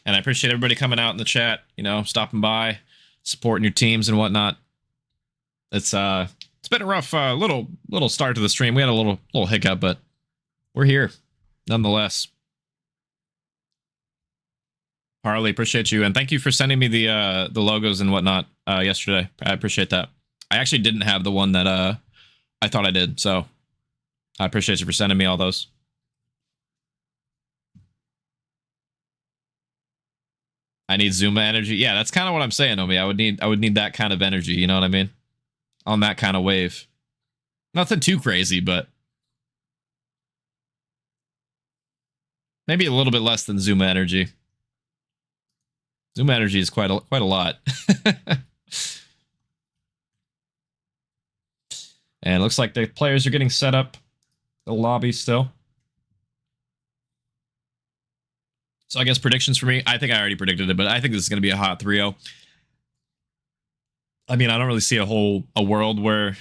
And I appreciate everybody coming out in the chat, you know, stopping by, supporting your teams and whatnot. It's been a rough little start to the stream. We had a little hiccup, but we're here nonetheless. Harley, appreciate you, and thank you for sending me the logos and whatnot yesterday. I appreciate that. I actually didn't have the one that I thought I did, so I appreciate you for sending me all those. I need Zuma energy. Yeah, that's kind of what I'm saying, Omi. I would need that kind of energy, you know what I mean? On that kind of wave. Nothing too crazy, but maybe a little bit less than Zuma energy. Zuma energy is quite a lot. And it looks like the players are getting set up. The lobby still. So I guess predictions for me. I think I already predicted it, but I think this is going to be a hot 3-0. I mean, I don't really see a world where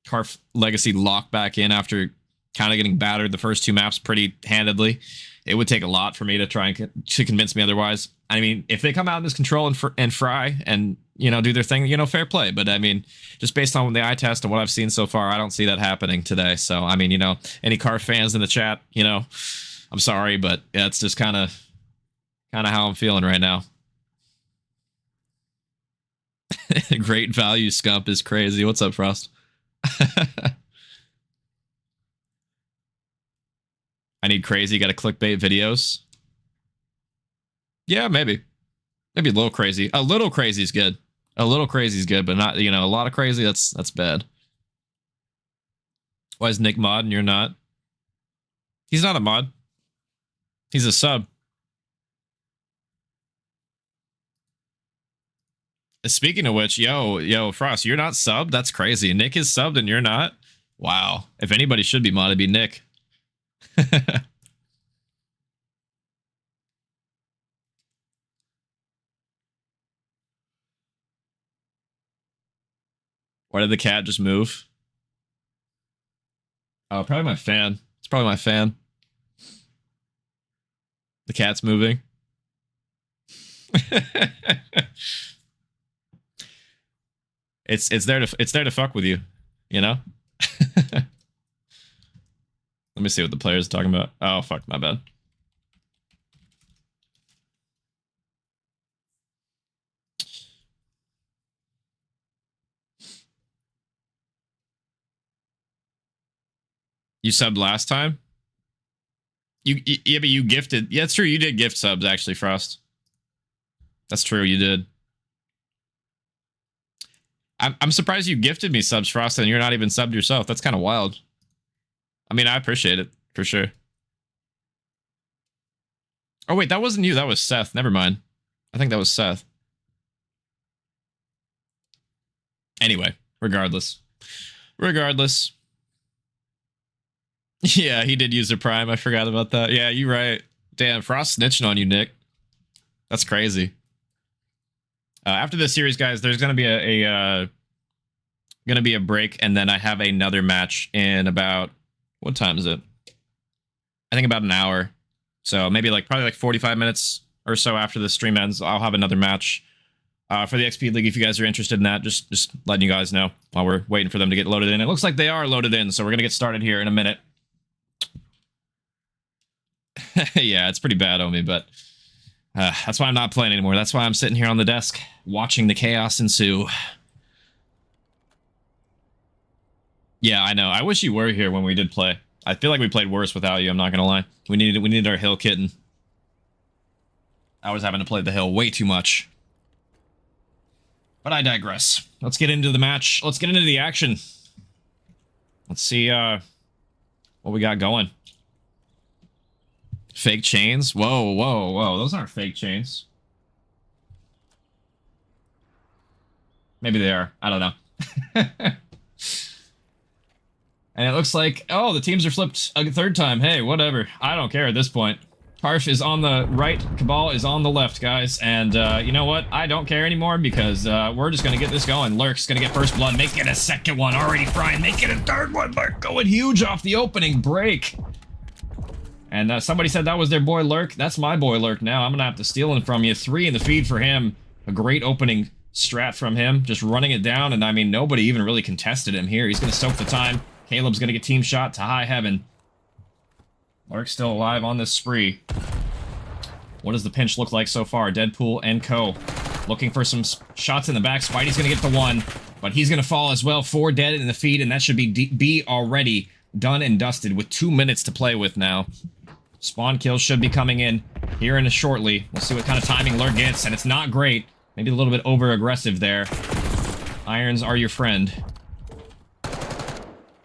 Carph Legacy lock back in after kind of getting battered the first 2 maps pretty handedly. It would take a lot for me to try and to convince me otherwise. I mean, if they come out in this control and fry and, you know, do their thing, you know, fair play. But I mean, just based on the eye test and what I've seen so far, I don't see that happening today. So, I mean, you know, any Carph fans in the chat, you know, I'm sorry, but yeah, it's just kind of how I'm feeling right now. Great value scump is crazy. What's up, Frost? I need crazy. Got to clickbait videos. Yeah, maybe a little crazy. A little crazy is good. A little crazy is good, but not, you know, a lot of crazy. That's bad. Why is Nick mod and you're not? He's not a mod. He's a sub. Speaking of which, yo, Frost, you're not subbed? That's crazy. Nick is subbed and you're not? Wow. If anybody should be modded, it'd be Nick. Why did the cat just move? Oh, probably my fan. It's probably my fan. The cat's moving. It's there to fuck with you, you know? Let me see what the player's talking about. Oh, fuck, my bad. You subbed last time? Yeah, but you gifted. Yeah, it's true. You did gift subs, actually, Frost. That's true. You did. I'm surprised you gifted me subs, Frost, and you're not even subbed yourself. That's kind of wild. I mean, I appreciate it, for sure. Oh, wait, that wasn't you. That was Seth. Never mind. I think that was Seth. Anyway, regardless. Yeah, he did use the Prime. I forgot about that. Yeah, you're right. Damn, Frost snitching on you, Nick. That's crazy. After this series, guys, there's gonna be a break, and then I have another match in about, what time is it? I think about an hour. So maybe probably 45 minutes or so after the stream ends, I'll have another match for the XP League. If you guys are interested in that, just letting you guys know while we're waiting for them to get loaded in. It looks like they are loaded in, so we're gonna get started here in a minute. Yeah, it's pretty bad on me, but that's why I'm not playing anymore. That's why I'm sitting here on the desk watching the chaos ensue. Yeah, I know. I wish you were here when we did play. I feel like we played worse without you, I'm not gonna lie. We needed our hill kitten. I was having to play the hill way too much. But I digress. Let's get into the match. Let's get into the action. Let's see what we got going. Fake chains? Whoa, whoa, whoa. Those aren't fake chains. Maybe they are. I don't know. And it looks like, oh, the teams are flipped a third time. Hey, whatever. I don't care at this point. Carph is on the right, Cabal is on the left, guys. And you know what? I don't care anymore because we're just going to get this going. Lurk's going to get first blood. Make it a second one. Already frying. Make it a third one. Lurk going huge off the opening break. And somebody said that was their boy Lurk. That's my boy Lurk now. I'm going to have to steal him from you. 3 in the feed for him. A great opening strat from him. Just running it down. And I mean, nobody even really contested him here. He's going to soak the time. Caleb's going to get team shot to high heaven. Lurk's still alive on this spree. What does the pinch look like so far? Deadpool and Co. Looking for some shots in the back. Spidey's going to get the 1, but he's going to fall as well. 4 dead in the feed, and that should be B already done and dusted with 2 minutes to play with now. Spawn kills should be coming in here in a shortly. We'll see what kind of timing Lurk gets, and it's not great. Maybe a little bit over-aggressive there. Irons are your friend.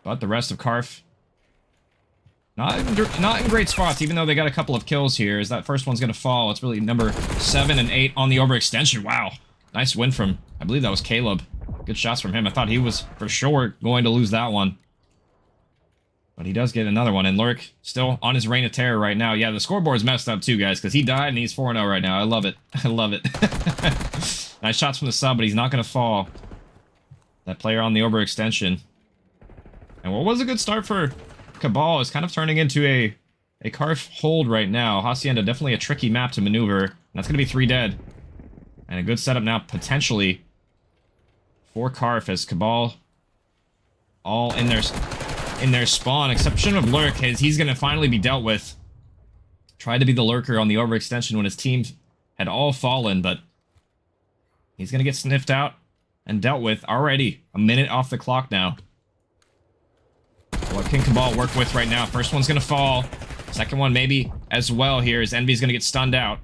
But the rest of Carph, not in great spots, even though they got a couple of kills here, as that first one's going to fall. It's really number 7 and 8 on the overextension. Wow. Nice win from, I believe that was Caleb. Good shots from him. I thought he was for sure going to lose that one. But he does get another one, and Lurk still on his reign of terror right now. Yeah, the scoreboard's messed up too, guys, because he died and he's 4-0 right now. I love it. I love it. Nice shots from the sub, but he's not going to fall. That player on the overextension. And what was a good start for Cabal is kind of turning into a Carph hold right now. Hacienda, definitely a tricky map to maneuver. And that's going to be 3 dead. And a good setup now, potentially, for Carph as Cabal all in their spawn. Exception of Lurk, as he's going to finally be dealt with. Tried to be the lurker on the overextension when his team had all fallen, but he's going to get sniffed out and dealt with already. A minute off the clock now. What can Cabal work with right now? First one's going to fall. Second one maybe as well here as Envy's going to get stunned out.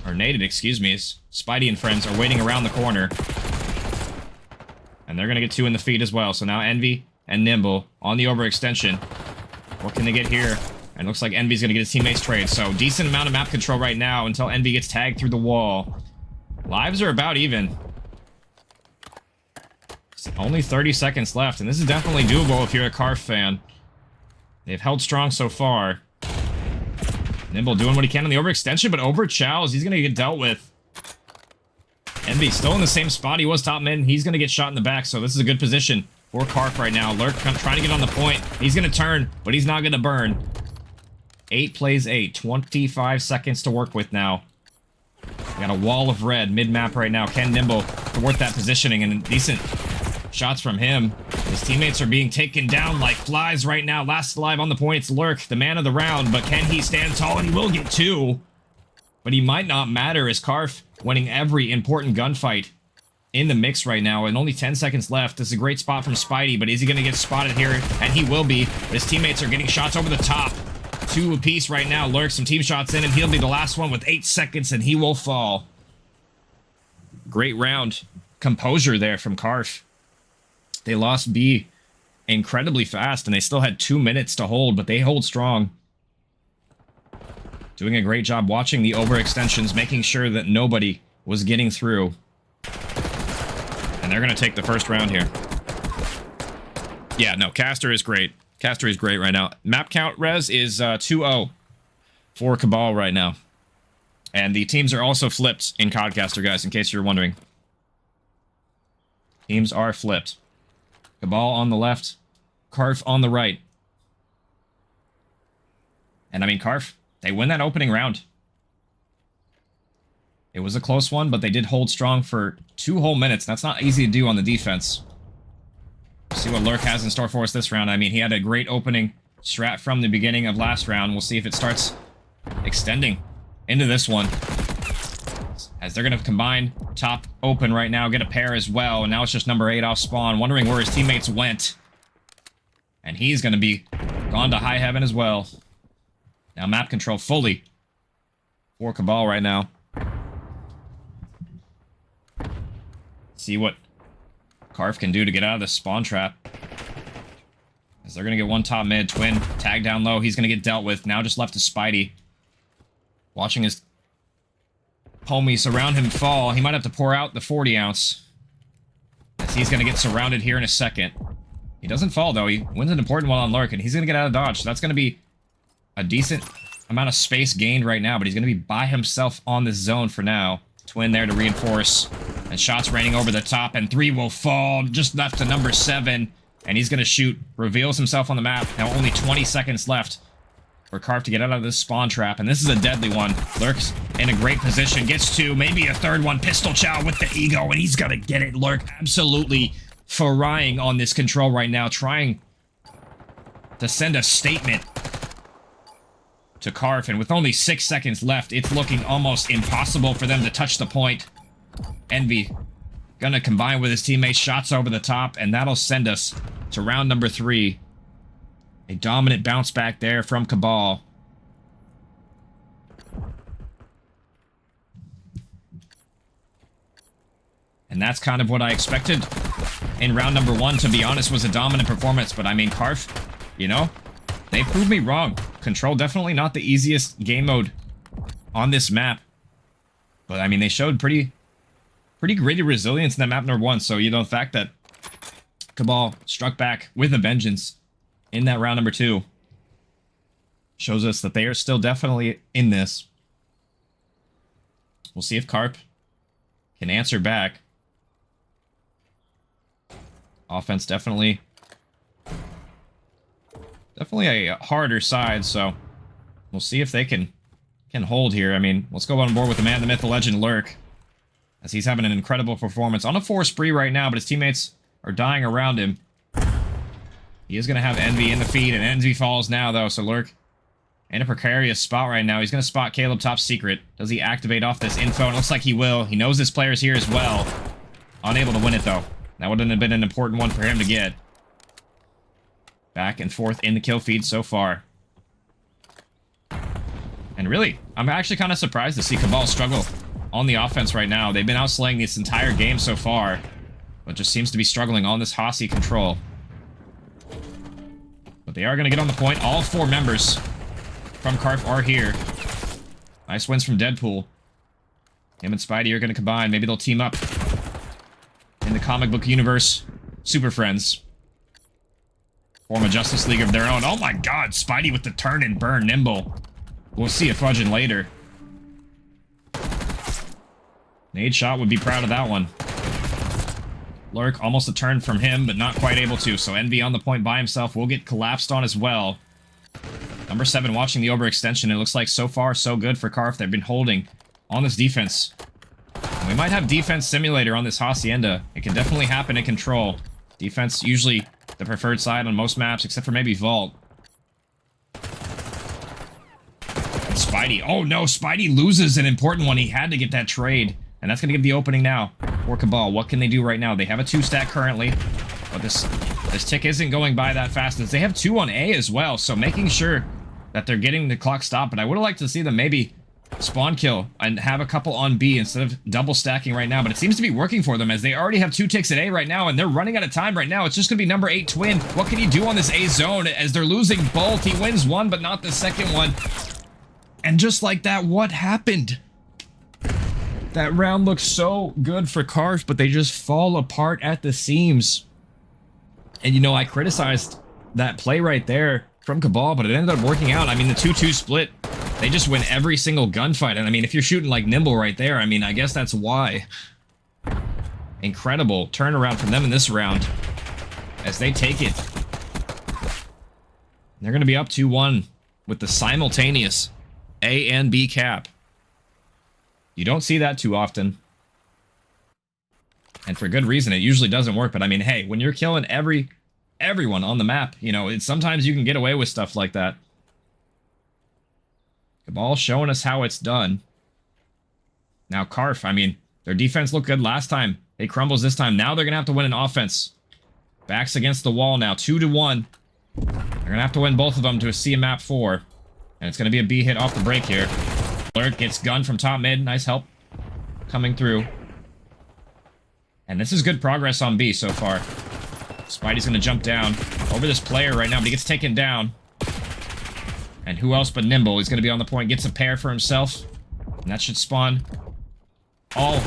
Or naded, excuse me. As Spidey and friends are waiting around the corner. And they're going to get 2 in the feed as well. So now Envy and Nimble on the overextension. What can they get here? And it looks like Envy's going to get his teammates trade. So decent amount of map control right now until Envy gets tagged through the wall. Lives are about even. Only 30 seconds left, and this is definitely doable if you're a Carph fan. They've held strong so far. Nimble doing what he can on the overextension, but over Chows, he's going to get dealt with. Envy still in the same spot he was top mid. He's going to get shot in the back, so this is a good position for Carph right now. Lurk trying to get on the point. He's going to turn, but he's not going to burn. 8 plays 8. 25 seconds to work with now. We got a wall of red mid-map right now. Can Nimble thwart that positioning, and decent shots from him. His teammates are being taken down like flies right now. Last alive on the point, it's Lurk, the man of the round, but can he stand tall? And he will get 2. But he might not matter as Carph winning every important gunfight in the mix right now, and only 10 seconds left. This is a great spot from Spidey, but is he going to get spotted here? And he will be. But his teammates are getting shots over the top. 2 apiece right now. Lurk, some team shots in, and he'll be the last one with 8 seconds, and he will fall. Great round. Composure there from Carph. They lost B incredibly fast, and they still had 2 minutes to hold, but they hold strong. doing a great job watching the overextensions, making sure that nobody was getting through. And they're going to take the first round here. Yeah, no, Caster is great. Caster is great right now. Map count, Rez, is 2-0 for Cabal right now. And the teams are also flipped in Codcaster, guys, in case you're wondering. Teams are flipped. Cabal on the left, Carph on the right. And I mean, Carph, they win that opening round. It was a close one, but they did hold strong for 2 whole minutes. That's not easy to do on the defense. See what Lurk has in store for us this round. I mean, he had a great opening strat from the beginning of last round. We'll see if it starts extending into this one, as they're going to combine top open right now, get a pair as well, and now it's just number 8 off spawn, wondering where his teammates went. And he's going to be gone to high heaven as well. Now map control fully for Cabal right now. See what Carph can do to get out of this spawn trap, as they're going to get one top mid. Twin tag down low, he's going to get dealt with. Now just left to Spidey, watching his homies around him fall. He might have to pour out the 40 ounce, as he's going to get surrounded here in a second. He doesn't fall, though. He wins an important one on Lurk, and he's going to get out of dodge. So that's going to be a decent amount of space gained right now, but he's going to be by himself on this zone for now. Twin there to reinforce, and shots raining over the top, and 3 will fall. Just left to number 7, and he's going to shoot. Reveals himself on the map. Now only 20 seconds left for Carph to get out of this spawn trap, and this is a deadly one. Lurk's in a great position, gets 2, maybe a third one. Pistol Chow with the ego, and he's gonna get it. Lurk absolutely frying on this control right now, trying to send a statement to Carph, and with only 6 seconds left, it's looking almost impossible for them to touch the point. Envy gonna combine with his teammates, shots over the top, and that'll send us to round number 3. A dominant bounce back there from Cabal. And that's kind of what I expected in round number 1, to be honest, was a dominant performance. But I mean, Carph, you know, they proved me wrong. Control definitely not the easiest game mode on this map. But I mean, they showed pretty gritty resilience in that map number 1. So, you know, the fact that Cabal struck back with a vengeance in that round number 2 shows us that they are still definitely in this. We'll see if Carph can answer back. Offense definitely a harder side, so we'll see if they can hold here. I mean, let's go on board with the man, the myth, the legend, Lurk, as he's having an incredible performance on a 4 spree right now, but his teammates are dying around him. He is going to have Envy in the feed, and Envy falls now, though, so Lurk in a precarious spot right now. He's going to spot Caleb top secret. Does he activate off this info? It looks like he will. He knows this player's here as well. Unable to win it, though. That wouldn't have been an important one for him to get. Back and forth in the kill feed so far. And really, I'm actually kind of surprised to see Cabal struggle on the offense right now. They've been outslaying this entire game so far, but just seems to be struggling on this Hossie control. But they are going to get on the point. All 4 members from Carph are here. Nice wins from Deadpool. Him and Spidey are going to combine. Maybe they'll team up in the comic book universe. Super Friends. Form a Justice League of their own. Oh my god, Spidey with the turn and burn nimble. We'll see a Fudgin later. Nade Shot would be proud of that one. Lurk, almost a turn from him, but not quite able to. So Envy on the point by himself will get collapsed on as well. Number 7 watching the overextension. It looks like so far so good for Carph. They've been holding on this defense. We might have defense simulator on this Hacienda. It can definitely happen in control. Defense usually the preferred side on most maps, except for maybe Vault. And Spidey. Oh no, Spidey loses an important one. He had to get that trade. And that's going to give the opening now for Cabal. What can they do right now? They have a 2-stack currently, but this tick isn't going by that fast. As they have 2 on A as well, so making sure that they're getting the clock stopped. But I would have liked to see them maybe spawn kill and have a couple on B instead of double stacking right now. But it seems to be working for them, as they already have 2 ticks at A right now, and they're running out of time right now. It's just going to be number 8 Twin. What can he do on this A zone as they're losing both? He wins one, but not the second one. And just like that, what happened? That round looks so good for Carph, but they just fall apart at the seams. And you know, I criticized that play right there from Cabal, but it ended up working out. I mean, the 2-2 split, they just win every single gunfight. And I mean, if you're shooting like Nimble right there, I mean, I guess that's why. Incredible turnaround from them in this round as they take it. They're going to be up 2-1 with the simultaneous A and B cap. You don't see that too often. And for good reason. It usually doesn't work. But I mean, hey, when you're killing everyone on the map, you know, sometimes you can get away with stuff like that. Cabal showing us how it's done. Now, Carph, I mean, their defense looked good last time. They crumbles this time. Now they're going to have to win an offense. Backs against the wall now. 2-1. They're going to have to win both of them to see a map 4. And it's going to be a B hit off the break here. Lurk gets gunned from top mid. Nice help coming through. And this is good progress on B so far. Spidey's going to jump down over this player right now, but he gets taken down. And who else but Nimble? He's going to be on the point. Gets a pair for himself. And that should spawn all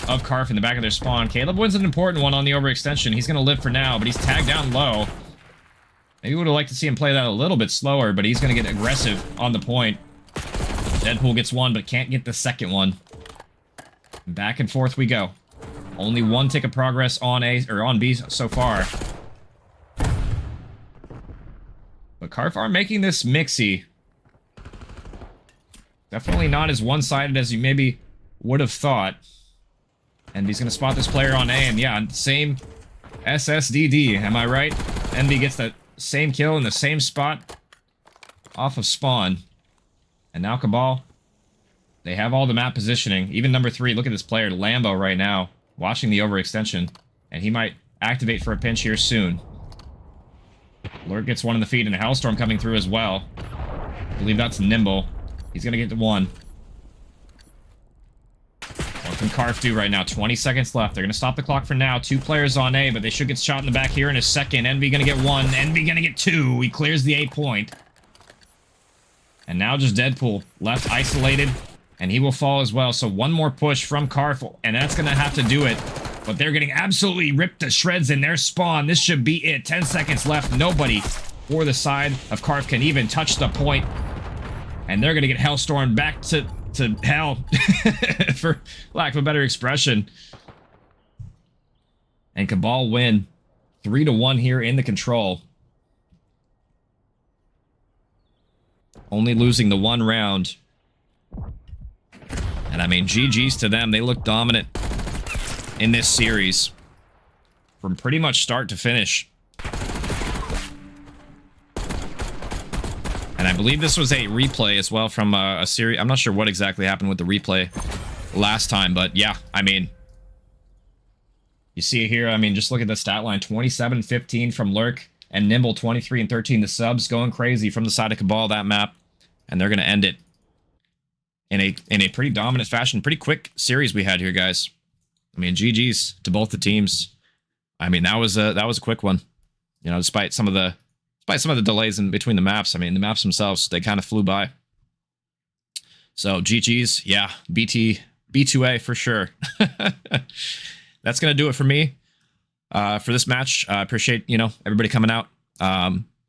of Carph in the back of their spawn. Caleb wins an important one on the overextension. He's going to live for now, but he's tagged down low. Maybe would have liked to see him play that a little bit slower, but he's going to get aggressive on the point. Deadpool gets one, but can't get the second one. Back and forth we go. Only one tick of progress on A or on B so far. But Carph are making this mixy. Definitely not as one-sided as you maybe would have thought. And he's going to spot this player on A, and yeah, same SSDD, am I right? Envy gets that same kill in the same spot off of spawn. And now Cabal, they have all the map positioning. Even number 3, look at this player, Lambo, right now, watching the overextension. And he might activate for a pinch here soon. Lurk gets one in the feed, and a Hellstorm coming through as well. I believe that's Nimble. He's going to get to 1. What can Carph do right now? 20 seconds left. They're going to stop the clock for now. 2 players on A, but they should get shot in the back here in a second. Envy going to get 1. Envy going to get 2. He clears the A point. And now just Deadpool left isolated, and he will fall as well. So one more push from Carph, and that's going to have to do it. But they're getting absolutely ripped to shreds in their spawn. This should be it. 10 seconds left. Nobody for the side of Carph can even touch the point. And they're going to get Hellstorm back to hell, for lack of a better expression. And Cabal win 3-1 here in the control. Only losing the 1 round. And I mean, GG's to them. They look dominant in this series from pretty much start to finish. And I believe this was a replay as well from a series. I'm not sure what exactly happened with the replay last time, but yeah, I mean, you see it here. I mean, just look at the stat line. 27-15 from Lurk, and Nimble 23-13. The subs going crazy from the side of Cabal, that map. And they're going to end it in a pretty dominant fashion. Pretty quick series we had here, guys. I mean, GG's to both the teams. I mean, that was a quick one. You know, despite some of the delays in between the maps. I mean, the maps themselves, they kind of flew by. So GG's, yeah, B2A for sure. That's gonna do it for me for this match. I appreciate, you know, everybody coming out,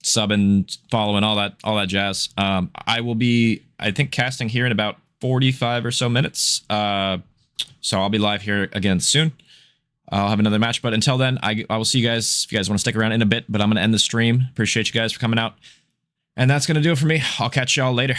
subbing, following, all that jazz. I will be, I think, casting here in about 45 or so minutes. So I'll be live here again soon. I'll have another match, but until then, I will see you guys if you guys want to stick around in a bit, but I'm going to end the stream. Appreciate you guys for coming out. And that's going to do it for me. I'll catch y'all later.